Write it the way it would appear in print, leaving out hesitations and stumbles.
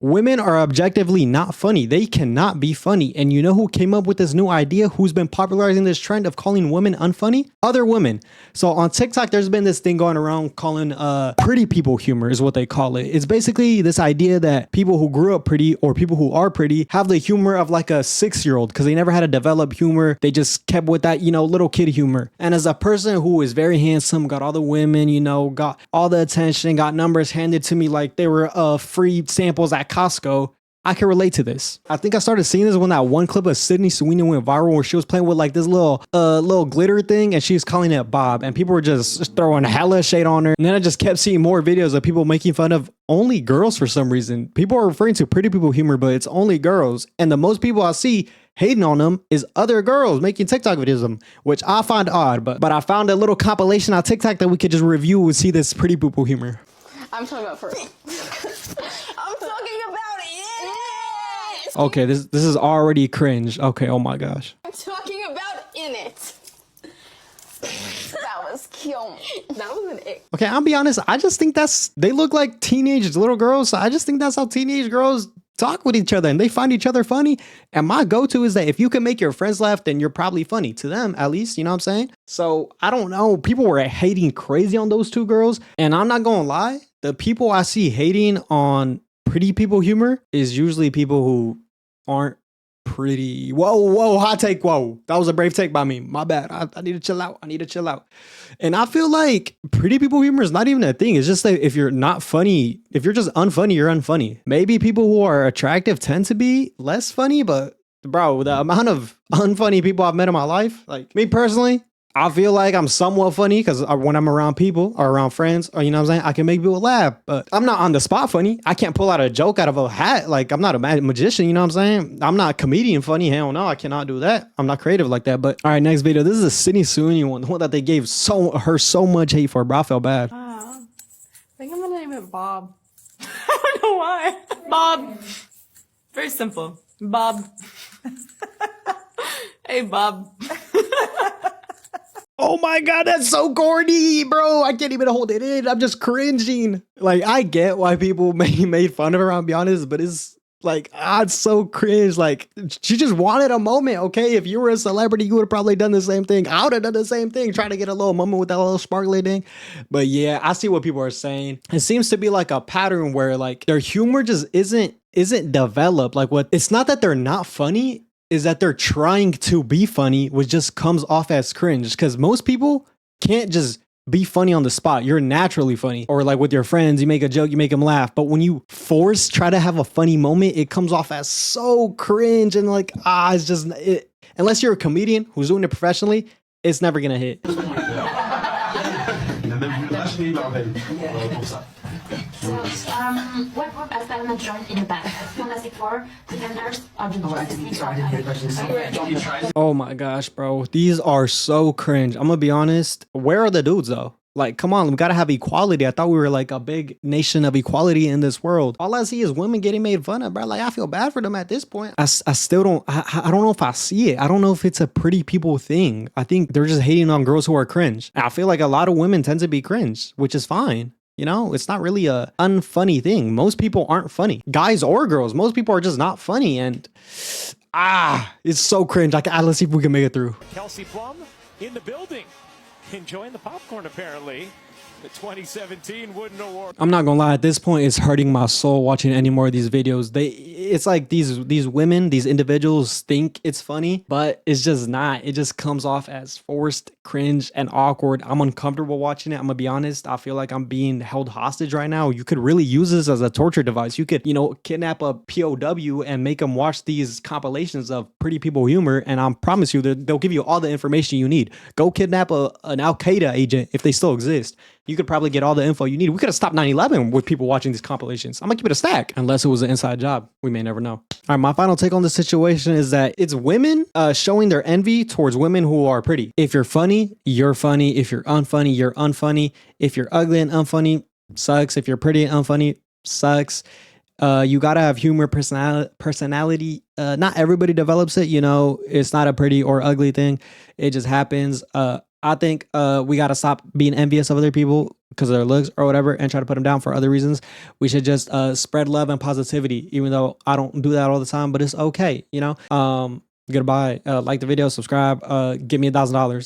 Women are objectively not funny. They cannot be funny. And you know who came up with this new idea? Who's been popularizing this trend of calling women unfunny? Other women. So on TikTok, there's been this thing going around calling pretty people humor is what they call it. It's basically this idea that people who grew up pretty or people who are pretty have the humor of like a 6-year-old because they never had to develop humor. They just kept with that, little kid humor. And as a person who is very handsome, got all the women, got all the attention, got numbers handed to me like they were free samples at Costco, I can relate to this. I think I started seeing this when that one clip of Sydney Sweeney went viral where she was playing with like this little glitter thing and she was calling it Bob and people were just throwing hella shade on her. And then I just kept seeing more videos of people making fun of only girls for some reason. People are referring to pretty people humor, but it's only girls. And the most people I see hating on them is other girls making TikTok videos of them, which I find odd. But I found a little compilation on TikTok that we could just review and see this pretty people humor. I'm talking about first. I'm talking about it. Okay, this is already cringe. Okay, oh my gosh. I'm talking about in it. That was cute. That was an ick. Okay, I'll be honest. I just think they look like teenage little girls. So I just think that's how teenage girls talk with each other and they find each other funny. And my go-to is that if you can make your friends laugh, then you're probably funny to them, at least, you know what I'm saying? So I don't know. People were hating crazy on those two girls. And I'm not gonna lie, the people I see hating on pretty people humor is usually people who aren't pretty. Whoa, hot take. Whoa, that was a brave take by me. My bad. I need to chill out. And I feel like pretty people humor is not even a thing. It's just that if you're not funny, if you're just unfunny, you're unfunny. Maybe people who are attractive tend to be less funny, but bro, the amount of unfunny people I've met in my life, like me personally, I feel like I'm somewhat funny because when I'm around people or around friends, or you know what I'm saying, I can make people laugh, but I'm not on the spot funny. I can't pull out a joke out of a hat. Like I'm not a magician, you know what I'm saying? I'm not a comedian funny. Hell no, I cannot do that. I'm not creative like that. But all right, next video. This is a Sydney Sweeney one, the one that they gave her so much hate for, bro. I felt bad. I think I'm gonna name it Bob. I don't know why. Bob. Very simple. Bob. Hey, Bob. Oh my God, that's so corny, bro. I can't even hold it in. I'm just cringing. Like, I get why people made fun of her, I'll be honest, but it's like, it's so cringe. Like, she just wanted a moment, okay? If you were a celebrity, you would have probably done the same thing. I would have done the same thing, trying to get a little moment with that little sparkly thing. But yeah, I see what people are saying. It seems to be like a pattern where like their humor just isn't developed. Like it's not that they're not funny, is that they're trying to be funny, which just comes off as cringe. Because most people can't just be funny on the spot. You're naturally funny. Or like with your friends, you make a joke, you make them laugh. But when you try to have a funny moment, it comes off as so cringe and like, it's just, unless you're a comedian who's doing it professionally, it's never gonna hit. What group assignment joined in the back? Fantastic Four, Defenders, or the Oh my gosh, bro. These are so cringe. I'm gonna be honest. Where are the dudes though? Like, come on, we gotta have equality. I thought we were like a big nation of equality in this world. All I see is women getting made fun of, bro. Like, I feel bad for them at this point. I still don't, I don't know if I see it. I don't know if it's a pretty people thing. I think they're just hating on girls who are cringe. I feel like a lot of women tend to be cringe, which is fine. You know, it's not really a unfunny thing. Most people aren't funny, guys or girls. Most people are just not funny. And it's so cringe. Let's see if we can make it through. Kelsey Plum in the building, enjoying the popcorn apparently. The 2017 Wooden Award. I'm not gonna lie, at this point it's hurting my soul watching any more of these videos. It's like these women, these individuals think it's funny, but it's just not. It just comes off as forced, cringe, and awkward. I'm uncomfortable watching it. I'm gonna be honest. I feel like I'm being held hostage right now. You could really use this as a torture device. You could, kidnap a POW and make them watch these compilations of pretty people humor, and I promise you that they'll give you all the information you need. Go kidnap an Al-Qaeda agent if they still exist. You could probably get all the info you need. We could have stopped 9/11 with people watching these compilations. I'm gonna keep it a stack, unless it was an inside job. We may never know. All right, my final take on the situation is that it's women showing their envy towards women who are pretty. If you're funny, you're funny. If you're unfunny, you're unfunny. If you're ugly and unfunny, sucks. If you're pretty and unfunny, sucks. You gotta have humor, personality. Not everybody develops it. It's not a pretty or ugly thing. It just happens. I think we got to stop being envious of other people because of their looks or whatever and try to put them down for other reasons. We should just spread love and positivity, even though I don't do that all the time, but it's okay, you know? Goodbye. Like the video, subscribe, give me $1,000.